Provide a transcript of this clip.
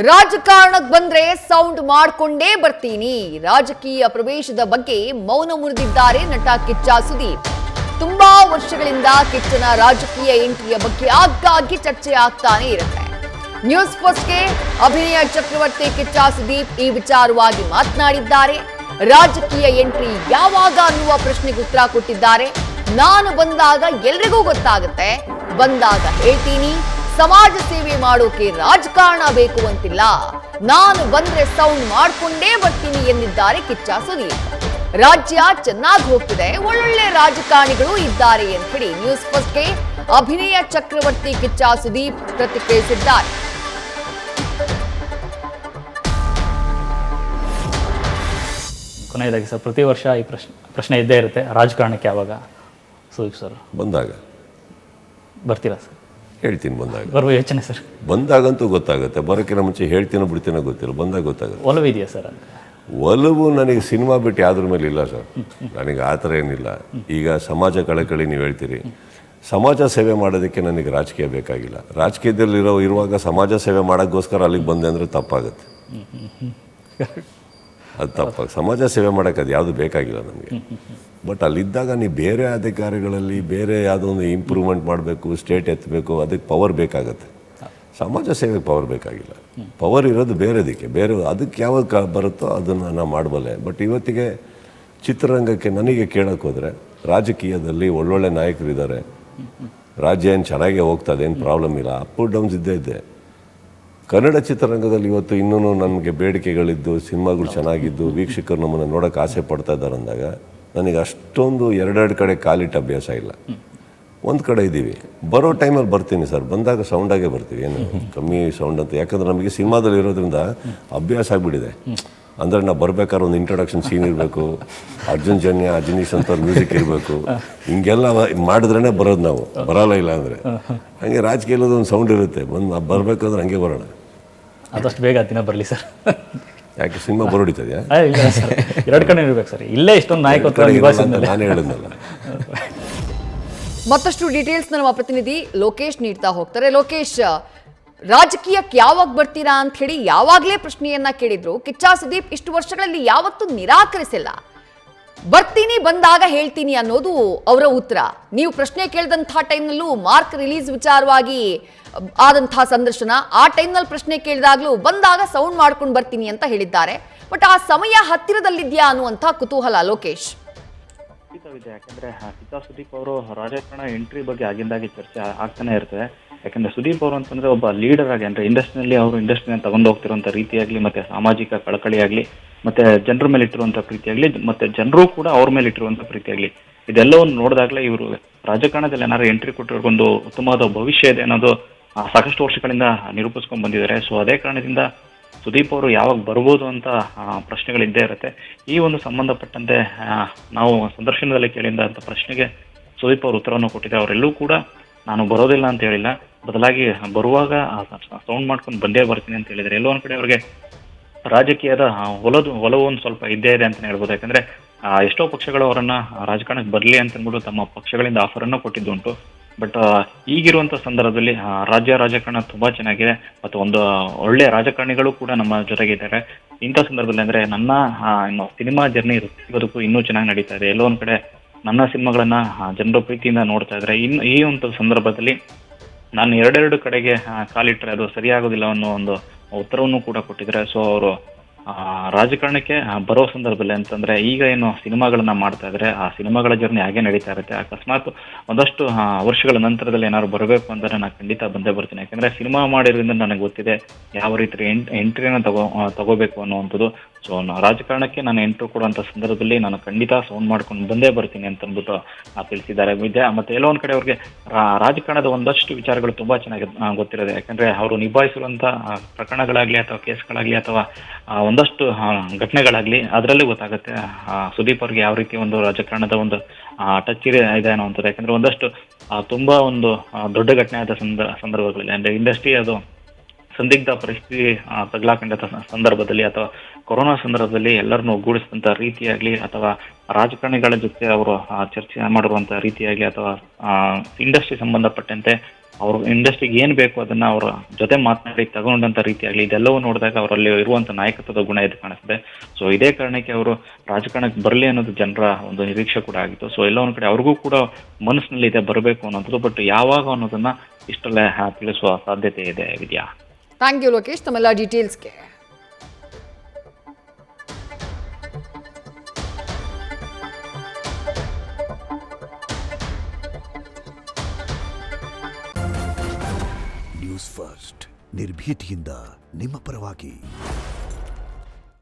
ರಾಜಕಾರಣಕ್ಕೆ ಬಂದ್ರೆ ಸೌಂಡ್ ಮಾಡ್ಕೊಂಡೇ ಬರ್ತೀನಿ. ರಾಜಕೀಯ ಪ್ರವೇಶದ ಬಗ್ಗೆ ಮೌನ ಮುರಿದಿದ್ದಾರೆ ನಟ ಕಿಚ್ಚ ಸುದೀಪ್. ತುಂಬಾ ವರ್ಷಗಳಿಂದ ಕಿಚ್ಚನ ರಾಜಕೀಯ ಎಂಟ್ರಿಯ ಬಗ್ಗೆ ಆಗಾಗ್ಗೆ ಚರ್ಚೆ ಆಗ್ತಾನೆ ಇರುತ್ತೆ. ನ್ಯೂಸ್ ಫಸ್ಟ್ಗೆ ಅಭಿನಯ ಚಕ್ರವರ್ತಿ ಕಿಚ್ಚ ಸುದೀಪ್ ಈ ವಿಚಾರವಾಗಿ ಮಾತನಾಡಿದ್ದಾರೆ. ರಾಜಕೀಯ ಎಂಟ್ರಿ ಯಾವಾಗ ಅನ್ನುವ ಪ್ರಶ್ನೆಗೆ ಉತ್ತರ ಕೊಟ್ಟಿದ್ದಾರೆ. ನಾನು ಬಂದಾಗ ಎಲ್ರಿಗೂ ಗೊತ್ತಾಗುತ್ತೆ, ಬಂದಾಗ ಹೇಳ್ತೀನಿ. ಸಮಾಜ ಸೇವೆ ಮಾಡೋಕೆ ರಾಜಕಾರಣ ಬೇಕು ಅಂತಿಲ್ಲ, ನಾನು ಬಂದ್ರೆ ಸೌಂಡ್ ಮಾಡ್ಕೊಂಡೇ ಬರ್ತೀನಿ ಎಂದಿದ್ದಾರೆ ಕಿಚ್ಚ ಸುದೀಪ್. ರಾಜ್ಯ ಚೆನ್ನಾಗಿ ಹೋಗ್ತಿದೆ, ಒಳ್ಳೊಳ್ಳೆ ರಾಜಕಾರಣಿಗಳು ಇದ್ದಾರೆ ಅಂತ ಹೇಳಿ ನ್ಯೂಸ್ ಫಸ್ಟ್ಗೆ ಅಭಿನಯ ಚಕ್ರವರ್ತಿ ಕಿಚ್ಚ ಸುದೀಪ್ ಪ್ರತಿಕ್ರಿಯಿಸಿದ್ದಾರೆ. ಕೊನೆಯದಾಗಿ ಸರ್, ಪ್ರತಿ ವರ್ಷ ಈ ಪ್ರಶ್ನೆ ಇದ್ದೇ ಇರುತ್ತೆ, ರಾಜಕಾರಣಕ್ಕೆ ಯಾವಾಗ ಸುದೀಪ್ ಸರ್ ಬಂದಾಗ ಬರ್ತೀರಾ ಸರ್? ಹೇಳ್ತೀನಿ ಬಂದಾಗ. ಬರುವ ಯೋಚನೆ ಸರ್? ಬಂದಾಗಂತೂ ಗೊತ್ತಾಗುತ್ತೆ, ಬರೋಕ್ಕಿಂತ ಮುಂಚೆ ಹೇಳ್ತೀನೋ ಬಿಡ್ತೀನೋ ಗೊತ್ತಿಲ್ಲ, ಬಂದಾಗ ಗೊತ್ತಾಗುತ್ತೆ. ಒಲವಿದೆಯಾ ಸರ್ ಅಂತ? ಒಲವು ನನಗೆ ಸಿನಿಮಾ ಬಿಟ್ಟು ಯಾವ್ದ್ರ ಮೇಲೆ ಇಲ್ಲ ಸರ್, ನನಗೆ ಆ ಥರ ಏನಿಲ್ಲ. ಈಗ ಸಮಾಜ ಕಳಕಳಿ ನೀವು ಹೇಳ್ತೀರಿ, ಸಮಾಜ ಸೇವೆ ಮಾಡೋದಕ್ಕೆ ನನಗೆ ರಾಜಕೀಯ ಬೇಕಾಗಿಲ್ಲ. ರಾಜಕೀಯದಲ್ಲಿ ಇರುವಾಗ ಸಮಾಜ ಸೇವೆ ಮಾಡೋಕ್ಕೋಸ್ಕರ ಅಲ್ಲಿಗೆ ಬಂದೆ ಅಂದರೆ ತಪ್ಪಾಗುತ್ತೆ, ಅದು ತಪ್ಪಾಗ. ಸಮಾಜ ಸೇವೆ ಮಾಡೋಕ್ಕೆ ಅದು ಯಾವುದು ಬೇಕಾಗಿಲ್ಲ ನನಗೆ. ಬಟ್ ಅಲ್ಲಿದ್ದಾಗ ನೀವು ಬೇರೆ ಅಧಿಕಾರಿಗಳಲ್ಲಿ ಬೇರೆ ಯಾವುದೋ ಒಂದು ಇಂಪ್ರೂವ್ಮೆಂಟ್ ಮಾಡಬೇಕು, ಸ್ಟೇಟ್ ಎತ್ತಬೇಕು, ಅದಕ್ಕೆ ಪವರ್ ಬೇಕಾಗತ್ತೆ. ಸಮಾಜ ಸೇವೆಗೆ ಪವರ್ ಬೇಕಾಗಿಲ್ಲ. ಪವರ್ ಇರೋದು ಬೇರೆದಕ್ಕೆ, ಅದಕ್ಕೆ ಯಾವಾಗ ಬರುತ್ತೋ ಅದನ್ನು ನಾನು ಮಾಡಬಲ್ಲೆ. ಬಟ್ ಇವತ್ತಿಗೆ ಚಿತ್ರರಂಗಕ್ಕೆ ನನಗೆ ಕೇಳೋಕ್ಕೆ ಹೋದರೆ, ರಾಜಕೀಯದಲ್ಲಿ ಒಳ್ಳೊಳ್ಳೆ ನಾಯಕರಿದ್ದಾರೆ, ರಾಜ್ಯ ಏನು ಚೆನ್ನಾಗೇ ಹೋಗ್ತದೆ, ಏನು ಪ್ರಾಬ್ಲಮ್ ಇಲ್ಲ. ಅಪ್ ಡೌನ್ಸ್ ಇದ್ದೇ. ಕನ್ನಡ ಚಿತ್ರರಂಗದಲ್ಲಿ ಇವತ್ತು ಇನ್ನೂ ನನಗೆ ಬೇಡಿಕೆಗಳಿದ್ದು, ಸಿನಿಮಾಗಳು ಚೆನ್ನಾಗಿದ್ದು, ವೀಕ್ಷಕರು ನಮ್ಮನ್ನು ನೋಡೋಕೆ ಆಸೆ ಪಡ್ತಾ ಇದ್ದಾರೆ ಅಂದಾಗ ನನಗೆ ಅಷ್ಟೊಂದು ಎರಡೆರಡು ಕಡೆ ಕಾಲಿಟ್ಟು ಅಭ್ಯಾಸ ಇಲ್ಲ. ಒಂದು ಕಡೆ ಇದ್ದೀವಿ, ಬರೋ ಟೈಮಲ್ಲಿ ಬರ್ತೀನಿ ಸರ್, ಬಂದಾಗ ಸೌಂಡಾಗೆ ಬರ್ತೀವಿ, ಏನು ಕಮ್ಮಿ ಸೌಂಡ್ ಅಂತ. ಯಾಕಂದ್ರೆ ನಮಗೆ ಸಿನಿಮಾದಲ್ಲಿ ಇರೋದ್ರಿಂದ ಅಭ್ಯಾಸ ಆಗಿಬಿಟ್ಟಿದೆ. ಅಂದರೆ ನಾವು ಬರ್ಬೇಕಾದ್ರೆ ಒಂದು ಇಂಟ್ರೊಡಕ್ಷನ್ ಸೀನ್ ಇರಬೇಕು, ಅರ್ಜುನ್ ಜನ್ಯ ಅಜನೀಶ್ ಅಂತ ಮ್ಯೂಸಿಕ್ ಇರಬೇಕು, ಹಿಂಗೆಲ್ಲ ಮಾಡಿದ್ರೇ ಬರೋದು ನಾವು, ಬರೋಲ್ಲ ಇಲ್ಲ ಅಂದರೆ. ಹಾಗೆ ರಾಜಕೀಯದ ಒಂದು ಸೌಂಡ್ ಇರುತ್ತೆ, ಬರಬೇಕಾದ್ರೆ ಹಂಗೆ ಬರೋಣ. ಆದಷ್ಟು ಬೇಗ ದಿನ ಬರಲಿ ಸರ್. ಯಾಕೆ ಸಿನಿಮಾ ಬರೋಡಿತದ್ಯಾ? ಎರಡು ಕಡೆ ಇರ್ಬೇಕು ಸರ್, ಇಲ್ಲೇ ಇಷ್ಟೊಂದು ನಾಯಕತ್ವ ನಾನು ಹೇಳಿದ್ನಲ್ಲ. ಮತ್ತಷ್ಟು ಡೀಟೇಲ್ಸ್ ನಮ್ಮ ಪ್ರತಿನಿಧಿ ಲೋಕೇಶ್ ನೀಡ್ತಾ ಹೋಗ್ತಾರೆ. ಲೋಕೇಶ್, ರಾಜಕೀಯಕ್ಕೆ ಯಾವಾಗ ಬರ್ತೀರಾ ಅಂತ ಹೇಳಿ ಯಾವಾಗಲೇ ಪ್ರಶ್ನೆಯನ್ನ ಕೇಳಿದ್ರು. ಕಿಚ್ಚ ಸುದೀಪ್ ಇಷ್ಟು ವರ್ಷಗಳಲ್ಲಿ ಯಾವತ್ತೂ ನಿರಾಕರಿಸಿಲ್ಲ. ಬರ್ತೀನಿ, ಬಂದಾಗ ಹೇಳ್ತೀನಿ ಅನ್ನೋದು ಅವರ ಉತ್ತರ. ನೀವು ಪ್ರಶ್ನೆ ಕೇಳಿದಂತಹ ಟೈಮ್ನಲ್ಲೂ ಮಾರ್ಕ್ ರಿಲೀಸ್ ವಿಚಾರವಾಗಿ ಆದಂತಹ ಸಂದರ್ಶನ, ಆ ಟೈಮ್ನಲ್ಲಿ ಪ್ರಶ್ನೆ ಕೇಳಿದಾಗಲೂ ಬಂದಾಗ ಸೌಂಡ್ ಮಾಡ್ಕೊಂಡು ಬರ್ತೀನಿ ಅಂತ ಹೇಳಿದ್ದಾರೆ. ಬಟ್ ಆ ಸಮಯ ಹತ್ತಿರದಲ್ಲಿದ್ಯಾ ಅನ್ನುವಂಥ ಕುತೂಹಲ ಲೋಕೇಶ್. ಯಾಕಂದ್ರೆ ಕಿಚ್ಚ ಸುದೀಪ್ ಅವರು ರಾಜಕಾರಣ ಎಂಟ್ರಿ ಬಗ್ಗೆ ಆಗಿಂದಾಗಿ ಚರ್ಚೆ ಆಗ್ತಾನೆ ಇರ್ತದೆ. ಯಾಕಂದ್ರೆ ಸುದೀಪ್ ಅವರು ಅಂತಂದ್ರೆ ಒಬ್ಬ ಲೀಡರ್ ಆಗಿ, ಅಂದ್ರೆ ಇಂಡಸ್ಟ್ರಿನಲ್ಲಿ ಅವರು ಇಂಡಸ್ಟ್ರಿನ ತಗೊಂಡು ಹೋಗ್ತಿರುವಂತ ರೀತಿಯಾಗ್ಲಿ, ಮತ್ತೆ ಸಾಮಾಜಿಕ ಕಳಕಳಿ ಆಗ್ಲಿ, ಮತ್ತೆ ಜನರ ಮೇಲೆ ಇಟ್ಟಿರುವಂತ ಪ್ರೀತಿ ಆಗ್ಲಿ, ಮತ್ತೆ ಜನರು ಕೂಡ ಅವ್ರ ಮೇಲೆ ಇಟ್ಟಿರುವಂತ ಪ್ರೀತಿ ಆಗ್ಲಿ, ಇದೆಲ್ಲವನ್ನು ನೋಡಿದಾಗಲೇ ಇವರು ರಾಜಕಾರಣದಲ್ಲಿ ಏನಾದ್ರು ಎಂಟ್ರಿ ಕೊಟ್ಟಿರೋದೊಂದು ಉತ್ತಮವಾದ ಭವಿಷ್ಯ ಇದೆ ಅನ್ನೋದು ಸಾಕಷ್ಟು ವರ್ಷಗಳಿಂದ ನಿರೂಪಿಸ್ಕೊಂಡು ಬಂದಿದ್ದಾರೆ. ಸೊ ಅದೇ ಕಾರಣದಿಂದ ಸುದೀಪ್ ಅವರು ಯಾವಾಗ ಬರ್ಬೋದು ಅಂತ ಪ್ರಶ್ನೆಗಳಿದ್ದೇ ಇರುತ್ತೆ. ಈ ಒಂದು ಸಂಬಂಧಪಟ್ಟಂತೆ ನಾವು ಸಂದರ್ಶನದಲ್ಲಿ ಕೇಳಿದಂಥ ಪ್ರಶ್ನೆಗೆ ಸುದೀಪ್ ಅವರು ಉತ್ತರವನ್ನು ಕೊಟ್ಟಿದ್ದಾರೆ. ಅವರೆಲ್ಲೂ ಕೂಡ ನಾನು ಬರೋದಿಲ್ಲ ಅಂತ ಹೇಳಿಲ್ಲ, ಬದಲಾಗಿ ಬರುವಾಗ ಸೌಂಡ್ ಮಾಡ್ಕೊಂಡು ಬಂದೇ ಬರ್ತೀನಿ ಅಂತ ಹೇಳಿದ್ದಾರೆ. ಎಲ್ಲೋ ಒಂದ್ ಕಡೆ ಅವ್ರಿಗೆ ರಾಜಕೀಯದ ಒಲವು ಒಂದು ಸ್ವಲ್ಪ ಇದ್ದೇ ಇದೆ ಅಂತಲೇ ಹೇಳ್ಬೋದು. ಯಾಕಂದ್ರೆ ಎಷ್ಟೋ ಪಕ್ಷಗಳು ಅವರನ್ನ ರಾಜಕಾರಣಕ್ಕೆ ಬರಲಿ ಅಂತ ಅಂದ್ಬಿಟ್ಟು ತಮ್ಮ ಪಕ್ಷಗಳಿಂದ ಆಫರನ್ನು ಕೊಟ್ಟಿದ್ದುಂಟು. ಬಟ್ ಈಗಿರುವಂಥ ಸಂದರ್ಭದಲ್ಲಿ ರಾಜ್ಯ ರಾಜಕಾರಣ ತುಂಬಾ ಚೆನ್ನಾಗಿದೆ, ಮತ್ತು ಒಂದು ಒಳ್ಳೆ ರಾಜಕಾರಣಿಗಳು ಕೂಡ ನಮ್ಮ ಜೊತೆಗಿದ್ದಾರೆ. ಇಂಥ ಸಂದರ್ಭದಲ್ಲಿ ಅಂದ್ರೆ ನನ್ನ ಸಿನಿಮಾ ಜರ್ನಿ ಬದುಕು ಇನ್ನೂ ಚೆನ್ನಾಗಿ ನಡೀತಾ ಇದೆ. ಎಲ್ಲೋ ಒಂದ್ ಕಡೆ ನನ್ನ ಸಿನಿಮಾಗಳನ್ನ ಜನರ ಪ್ರೀತಿಯಿಂದ ನೋಡ್ತಾ ಇದ್ದಾರೆ. ಈ ಒಂದು ಸಂದರ್ಭದಲ್ಲಿ ನಾನು ಎರಡೆರಡು ಕಡೆಗೆ ಕಾಲಿಟ್ಟರೆ ಅದು ಸರಿಯಾಗೋದಿಲ್ಲ ಅನ್ನೋ ಒಂದು ಉತ್ತರವನ್ನು ಕೂಡ ಕೊಟ್ಟಿದ್ದಾರೆ. ಸೊ ಅವರು ರಾಜಕಾರಣಕ್ಕೆ ಬರೋ ಸಂದರ್ಭದಲ್ಲಿ ಅಂತಂದ್ರೆ ಈಗ ಏನು ಸಿನಿಮಾಗಳನ್ನ ಮಾಡ್ತಾ ಇದ್ರೆ ಆ ಸಿನಿಮಾಗಳ ಜರ್ನಿ ಹಾಗೆ ನಡೀತಾ ಇರುತ್ತೆ. ಅಕಸ್ಮಾತ್ ಒಂದಷ್ಟು ವರ್ಷಗಳ ನಂತರದಲ್ಲಿ ಏನಾದ್ರು ಬರಬೇಕು ಅಂದ್ರೆ ನಾನು ಖಂಡಿತ ಬಂದೇ ಬರ್ತೀನಿ. ಯಾಕಂದ್ರೆ ಸಿನಿಮಾ ಮಾಡಿರೋದ್ರಿಂದ ನನಗೆ ಗೊತ್ತಿದೆ ಯಾವ ರೀತಿ ಎಂಟ್ರಿನ ತಗೋಬೇಕು ಅನ್ನುವಂಥದ್ದು. ಸೊ ರಾಜಕಾರಣಕ್ಕೆ ನಾನು ಎಂಟ್ರಿ ಕೊಡುವಂತ ಸಂದರ್ಭದಲ್ಲಿ ನಾನು ಖಂಡಿತ ಸೌಂಡ್ ಮಾಡ್ಕೊಂಡು ಬಂದೇ ಬರ್ತೀನಿ ಅಂತ ಅಂದ್ಬಿಟ್ಟು ತಿಳಿಸಿದ್ದಾರೆ. ಮತ್ತೆ ಎಲ್ಲೋ ಒಂದ್ ಕಡೆ ಅವ್ರಿಗೆ ರಾಜಕಾರಣದ ಒಂದಷ್ಟು ವಿಚಾರಗಳು ತುಂಬಾ ಚೆನ್ನಾಗಿ ಗೊತ್ತಿರೋದೆ. ಯಾಕಂದ್ರೆ ಅವರು ನಿಭಾಯಿಸಿರುವಂತ ಪ್ರಕರಣಗಳಾಗ್ಲಿ ಅಥವಾ ಕೇಸ್ಗಳಾಗ್ಲಿ ಅಥವಾ ಒಂದಷ್ಟು ಘಟನೆಗಳಾಗ್ಲಿ ಅದರಲ್ಲೇ ಗೊತ್ತಾಗುತ್ತೆ ಸುದೀಪ್ ಅವ್ರಿಗೆ ಯಾವ ರೀತಿ ಒಂದು ರಾಜಕಾರಣದ ಒಂದು ಟಚ್ ಇದೆ ಅನ್ನುವಂಥದ್ದು. ಯಾಕಂದ್ರೆ ಒಂದಷ್ಟು ತುಂಬಾ ಒಂದು ದೊಡ್ಡ ಘಟನೆ ಆದ ಸಂದರ್ಭಗಳಲ್ಲಿ, ಅಂದ್ರೆ ಇಂಡಸ್ಟ್ರಿ ಅದು ಸಂದಿಗ್ಧ ಪರಿಸ್ಥಿತಿ ತಗಲಾಕೊಂಡ ಸಂದರ್ಭದಲ್ಲಿ ಅಥವಾ ಕೊರೋನಾ ಸಂದರ್ಭದಲ್ಲಿ ಎಲ್ಲರನ್ನು ಒಗ್ಗೂಡಿಸಿದಂಥ ರೀತಿಯಾಗಲಿ ಅಥವಾ ರಾಜಕಾರಣಿಗಳ ಜೊತೆ ಅವರು ಚರ್ಚೆ ಮಾಡಿರುವಂಥ ರೀತಿಯಾಗಲಿ ಅಥವಾ ಇಂಡಸ್ಟ್ರಿ ಸಂಬಂಧಪಟ್ಟಂತೆ ಅವ್ರ ಇಂಡಸ್ಟ್ರಿಗೆ ಏನು ಬೇಕು ಅದನ್ನ ಅವರ ಜೊತೆ ಮಾತನಾಡಿ ತಗೊಂಡಂಥ ರೀತಿಯಾಗಲಿ ಇದೆಲ್ಲವೂ ನೋಡಿದಾಗ ಅವರಲ್ಲಿ ಇರುವಂಥ ನಾಯಕತ್ವದ ಗುಣ ಇದು ಕಾಣಿಸ್ತದೆ. ಸೊ ಇದೇ ಕಾರಣಕ್ಕೆ ಅವರು ರಾಜಕಾರಣಕ್ಕೆ ಬರಲಿ ಅನ್ನೋದು ಜನರ ಒಂದು ನಿರೀಕ್ಷೆ ಕೂಡ ಆಗಿತ್ತು. ಸೊ ಎಲ್ಲ ಒಂದು ಕಡೆ ಅವ್ರಿಗೂ ಕೂಡ ಮನಸ್ಸಿನಲ್ಲಿ ಇದೆ ಬರಬೇಕು ಅನ್ನೋದು, ಬಟ್ ಯಾವಾಗ ಅನ್ನೋದನ್ನ ಇಷ್ಟಲ್ಲೇ ತಿಳಿಸುವ ಸಾಧ್ಯತೆ ಇದೆ. ವಿದ್ಯಾ, ಥ್ಯಾಂಕ್ ಯು ಲೋಕೇಶ್ ತಮ್ಮೆಲ್ಲ ಡೀಟೇಲ್ಸ್ಗೆ. ನ್ಯೂಸ್ ಫಸ್ಟ್ ನಿರ್ಭೀತಿಯಿಂದ ನಿಮ್ಮ ಪರವಾಗಿ.